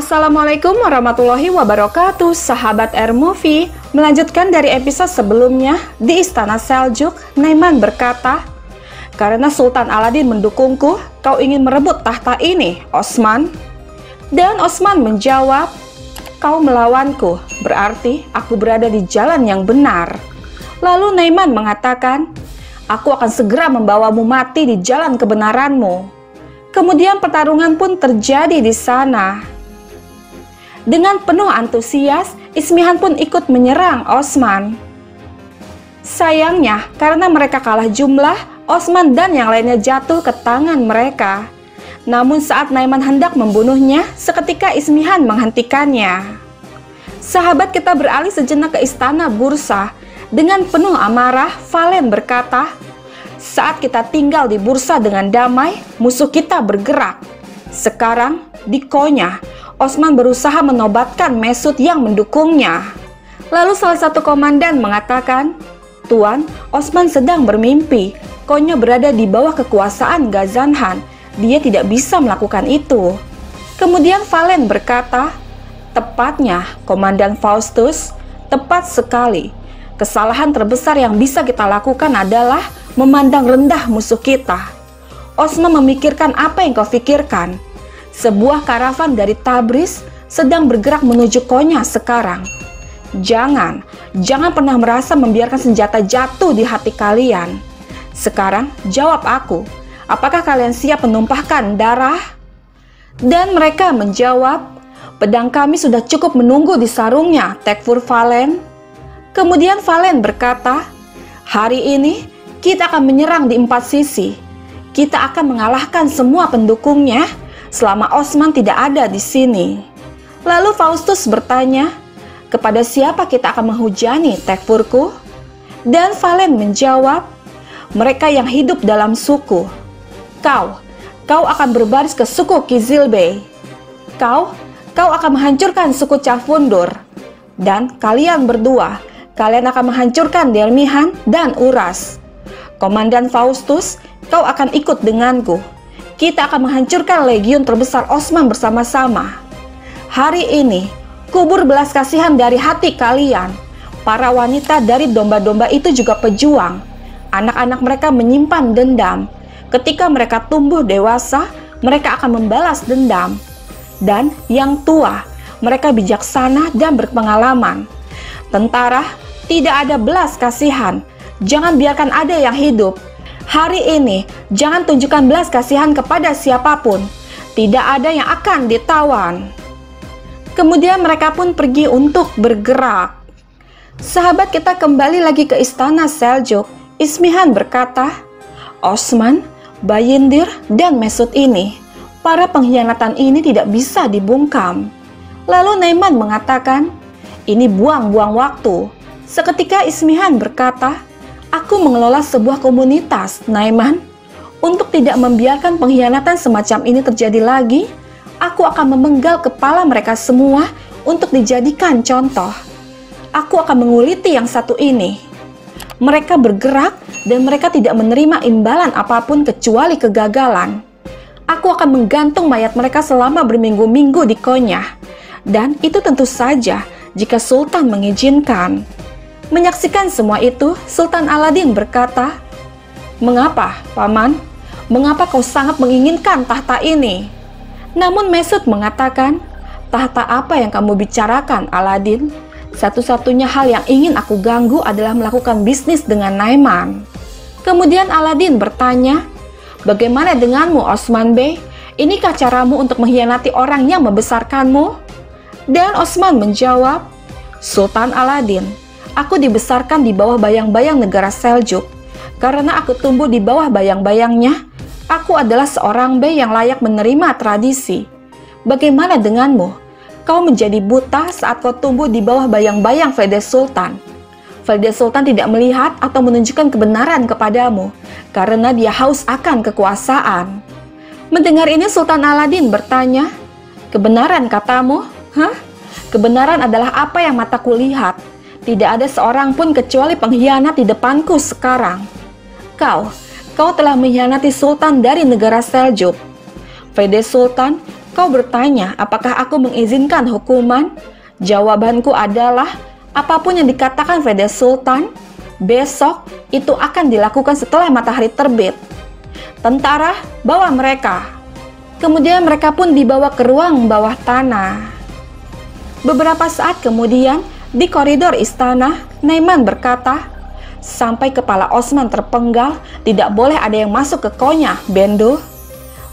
Assalamualaikum warahmatullahi wabarakatuh, sahabat Airmovie. Melanjutkan dari episode sebelumnya, di Istana Seljuk, Naiman berkata, "Karena Sultan Aladin mendukungku, kau ingin merebut tahta ini, Osman?" Dan Osman menjawab, "Kau melawanku, berarti aku berada di jalan yang benar." Lalu Naiman mengatakan, "Aku akan segera membawamu mati di jalan kebenaranmu." Kemudian pertarungan pun terjadi di sana. Dengan penuh antusias, Ismihan pun ikut menyerang Osman. Sayangnya, karena mereka kalah jumlah, Osman dan yang lainnya jatuh ke tangan mereka. Namun saat Naiman hendak membunuhnya, seketika Ismihan menghentikannya. Sahabat kita beralih sejenak ke istana Bursa. Dengan penuh amarah, Valen berkata, "Saat kita tinggal di Bursa dengan damai, musuh kita bergerak. Sekarang, di Konya, Osman berusaha menobatkan Mesut yang mendukungnya." Lalu salah satu komandan mengatakan, "Tuan, Osman sedang bermimpi. Konya berada di bawah kekuasaan Ghazanhan. Dia tidak bisa melakukan itu." Kemudian Valen berkata, "Tepatnya, Komandan Faustus, tepat sekali. Kesalahan terbesar yang bisa kita lakukan adalah memandang rendah musuh kita. Osman memikirkan apa yang kau pikirkan. Sebuah karavan dari Tabriz sedang bergerak menuju Konya sekarang. Jangan pernah merasa membiarkan senjata jatuh di hati kalian. Sekarang jawab aku, apakah kalian siap menumpahkan darah?" Dan mereka menjawab, "Pedang kami sudah cukup menunggu di sarungnya, Tekfur Valen." Kemudian Valen berkata, "Hari ini kita akan menyerang di 4 sisi. Kita akan mengalahkan semua pendukungnya selama Osman tidak ada di sini." Lalu Faustus bertanya, "Kepada siapa kita akan menghujani, Tekfurku?" Dan Valen menjawab, "Mereka yang hidup dalam suku. Kau akan berbaris ke suku Kizilbey. Kau akan menghancurkan suku Cafundur. Dan kalian berdua, kalian akan menghancurkan Delmihan dan Uras. Komandan Faustus, kau akan ikut denganku. Kita akan menghancurkan legiun terbesar Osman bersama-sama. Hari ini, kubur belas kasihan dari hati kalian. Para wanita dari domba-domba itu juga pejuang. Anak-anak mereka menyimpan dendam. Ketika mereka tumbuh dewasa, mereka akan membalas dendam. Dan yang tua, mereka bijaksana dan berpengalaman. Tentara, tidak ada belas kasihan. Jangan biarkan ada yang hidup. Hari ini, jangan tunjukkan belas kasihan kepada siapapun. Tidak ada yang akan ditawan." Kemudian mereka pun pergi untuk bergerak. Sahabat kita kembali lagi ke istana Seljuk. Ismihan berkata, "Osman, Bayindir, dan Mesut ini, para pengkhianatan ini tidak bisa dibungkam." Lalu Naiman mengatakan, "Ini buang-buang waktu." Seketika Ismihan berkata, "Aku mengelola sebuah komunitas, Naiman. Untuk tidak membiarkan pengkhianatan semacam ini terjadi lagi, aku akan memenggal kepala mereka semua untuk dijadikan contoh. Aku akan menguliti yang satu ini. Mereka bergerak dan mereka tidak menerima imbalan apapun kecuali kegagalan. Aku akan menggantung mayat mereka selama berminggu-minggu di Konya. Dan itu tentu saja jika Sultan mengizinkan." Menyaksikan semua itu, Sultan Aladin berkata, "Mengapa, Paman? Mengapa kau sangat menginginkan tahta ini?" Namun Mesut mengatakan, "Tahta apa yang kamu bicarakan, Aladin? Satu-satunya hal yang ingin aku ganggu adalah melakukan bisnis dengan Naiman." Kemudian Aladin bertanya, "Bagaimana denganmu, Osman Bey? Inikah caramu untuk mengkhianati orang yang membesarkanmu?" Dan Osman menjawab, "Sultan Aladin, aku dibesarkan di bawah bayang-bayang negara Seljuk. Karena aku tumbuh di bawah bayang-bayangnya, aku adalah seorang bey yang layak menerima tradisi. Bagaimana denganmu? Kau menjadi buta saat kau tumbuh di bawah bayang-bayang Vede Sultan. Vede Sultan tidak melihat atau menunjukkan kebenaran kepadamu, karena dia haus akan kekuasaan." Mendengar ini Sultan Aladin bertanya, "Kebenaran katamu? Hah? Kebenaran adalah apa yang mataku lihat. Tidak ada seorang pun kecuali pengkhianat di depanku sekarang. Kau telah mengkhianati Sultan dari negara Seljuk. Vede Sultan, Kau bertanya, apakah aku mengizinkan hukuman? Jawabanku adalah, apapun yang dikatakan Fede Sultan, besok itu akan dilakukan setelah matahari terbit. Tentara, bawa mereka. Kemudian mereka pun dibawa ke ruang bawah tanah. Beberapa saat kemudian, di koridor istana, Naiman berkata, sampai kepala Osman terpenggal, tidak boleh ada yang masuk ke konya, Bendu.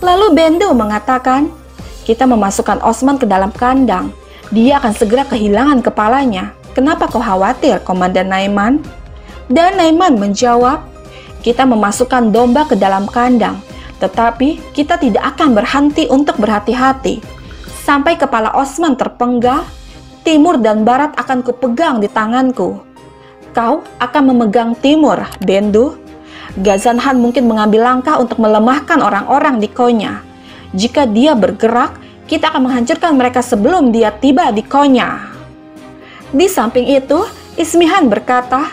Lalu Bendu mengatakan, kita memasukkan Osman ke dalam kandang. Dia akan segera kehilangan kepalanya. Kenapa kau khawatir, Komandan Naiman? Dan Naiman menjawab, kita memasukkan domba ke dalam kandang, tetapi kita tidak akan berhenti untuk berhati-hati. Sampai kepala Osman terpenggal, timur dan barat akan kupegang di tanganku. Kau akan memegang timur, Bendu. Ghazan Han mungkin mengambil langkah untuk melemahkan orang-orang di Konya. Jika dia bergerak, kita akan menghancurkan mereka sebelum dia tiba di Konya. Di samping itu, Ismihan berkata,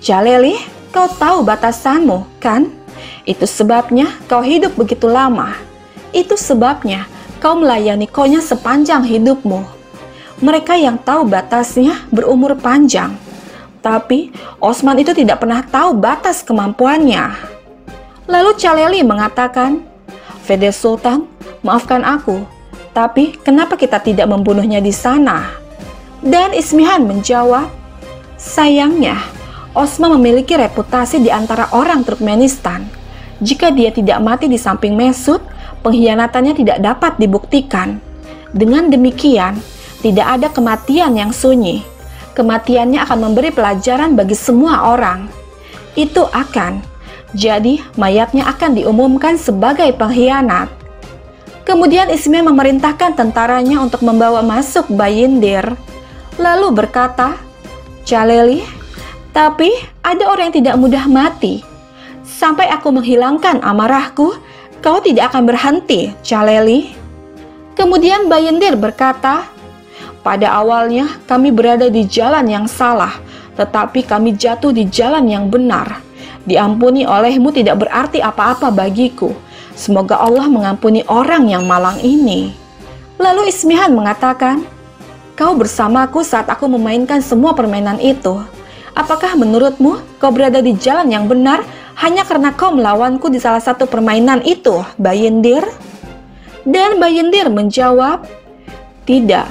Jaleli, kau tahu batasanmu, kan? Itu sebabnya kau hidup begitu lama. Itu sebabnya kau melayani Konya sepanjang hidupmu. Mereka yang tahu batasnya berumur panjang. Tapi Osman itu tidak pernah tahu batas kemampuannya. Lalu Jaleli mengatakan, Fede Sultan, maafkan aku. Tapi kenapa kita tidak membunuhnya di sana? Dan Ismihan menjawab, sayangnya, Osman memiliki reputasi di antara orang Turkmenistan. Jika dia tidak mati di samping Mesut, pengkhianatannya tidak dapat dibuktikan. Dengan demikian, tidak ada kematian yang sunyi. Kematiannya akan memberi pelajaran bagi semua orang. Itu akan. Jadi, mayatnya akan diumumkan sebagai pengkhianat. Kemudian Ismihan memerintahkan tentaranya untuk membawa masuk Bayindir. Lalu berkata, Jaleli, tapi ada orang yang tidak mudah mati. Sampai aku menghilangkan amarahku, kau tidak akan berhenti, Jaleli. Kemudian Bayindir berkata, pada awalnya kami berada di jalan yang salah, tetapi kami jatuh di jalan yang benar. Diampuni olehmu tidak berarti apa-apa bagiku. Semoga Allah mengampuni orang yang malang ini. Lalu Ismihan mengatakan, kau bersamaku saat aku memainkan semua permainan itu. Apakah menurutmu kau berada di jalan yang benar hanya karena kau melawanku di salah satu permainan itu, Bayindir? Dan Bayindir menjawab, tidak.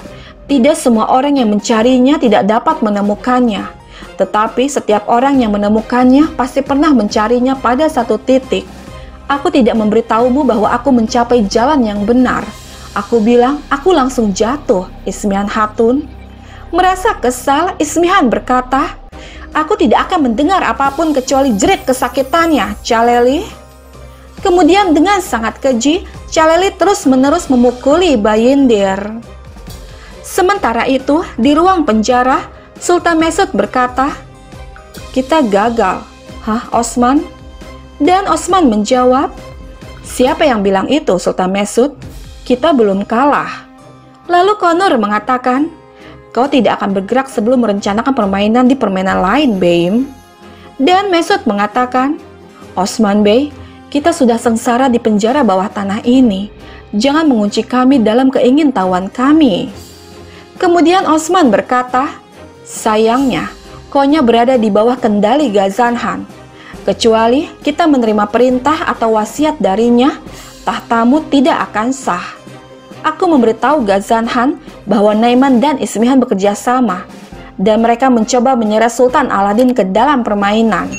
Tidak semua orang yang mencarinya tidak dapat menemukannya. Tetapi setiap orang yang menemukannya pasti pernah mencarinya pada satu titik. Aku tidak memberitahumu bahwa aku mencapai jalan yang benar. Aku bilang, aku langsung jatuh, Ismihan Hatun. Merasa kesal, Ismihan berkata, aku tidak akan mendengar apapun kecuali jerit kesakitannya, Jaleli. Kemudian dengan sangat keji, Jaleli terus-menerus memukuli Bayindir. Sementara itu, di ruang penjara, Sultan Mesut berkata, kita gagal. Hah, Osman? Dan Osman menjawab, siapa yang bilang itu, Sultan Mesut? Kita belum kalah. Lalu Konur mengatakan, kau tidak akan bergerak sebelum merencanakan permainan di permainan lain, Beim. Dan Mesut mengatakan, Osman Bey, kita sudah sengsara di penjara bawah tanah ini. Jangan mengunci kami dalam keingintahuan kami. Kemudian Osman berkata, sayangnya, Konya berada di bawah kendali Ghazan Han. Kecuali kita menerima perintah atau wasiat darinya, tahtamu tidak akan sah. Aku memberitahu Ghazan Han bahwa Naiman dan Ismihan bekerja sama, dan mereka mencoba menyeret Sultan Aladin ke dalam permainan.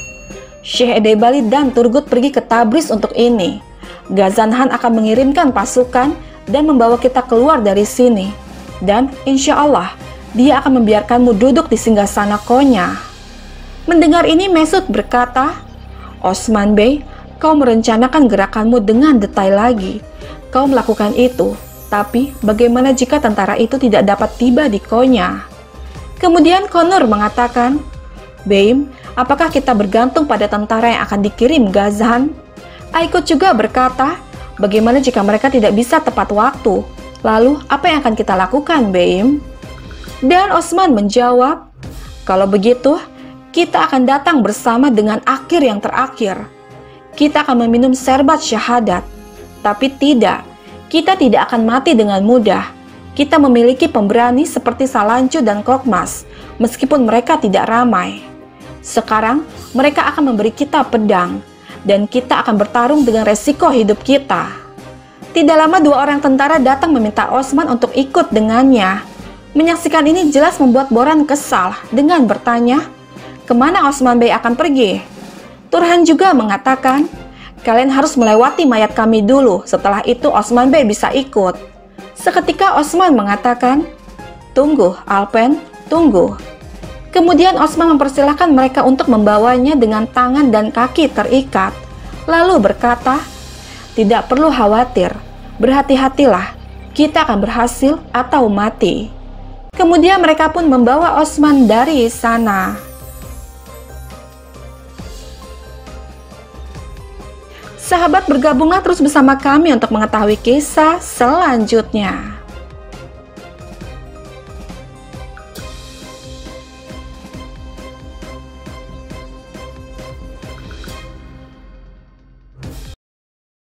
Syekh Edebali dan Turgut pergi ke Tabriz untuk ini. Ghazan Han akan mengirimkan pasukan dan membawa kita keluar dari sini. Dan insya Allah, dia akan membiarkanmu duduk di singgasana Konya. Mendengar ini Mesut berkata, Osman Bey, kau merencanakan gerakanmu dengan detail lagi. Kau melakukan itu, tapi bagaimana jika tentara itu tidak dapat tiba di Konya? Kemudian Konur mengatakan, Beim, apakah kita bergantung pada tentara yang akan dikirim Ghazan? Aikut juga berkata, bagaimana jika mereka tidak bisa tepat waktu? Lalu apa yang akan kita lakukan, Beim? Dan Osman menjawab, kalau begitu, kita akan datang bersama dengan akhir yang terakhir. Kita akan meminum serbat syahadat. Tapi tidak, Kita tidak akan mati dengan mudah. Kita memiliki pemberani seperti Salancu dan Korkmaz, meskipun mereka tidak ramai. Sekarang, mereka akan memberi kita pedang, dan kita akan bertarung dengan resiko hidup kita." Tidak lama dua orang tentara datang meminta Osman untuk ikut dengannya. Menyaksikan ini jelas membuat Boran kesal dengan bertanya, "Kemana Osman Bey akan pergi?" Turhan juga mengatakan, "Kalian harus melewati mayat kami dulu, setelah itu Osman Bey bisa ikut." Seketika Osman mengatakan, "Tunggu, Alpen, tunggu." Kemudian Osman mempersilahkan mereka untuk membawanya dengan tangan dan kaki terikat, lalu berkata, "Tidak perlu khawatir, berhati-hatilah, kita akan berhasil atau mati." Kemudian mereka pun membawa Osman dari sana. Sahabat, bergabunglah terus bersama kami untuk mengetahui kisah selanjutnya.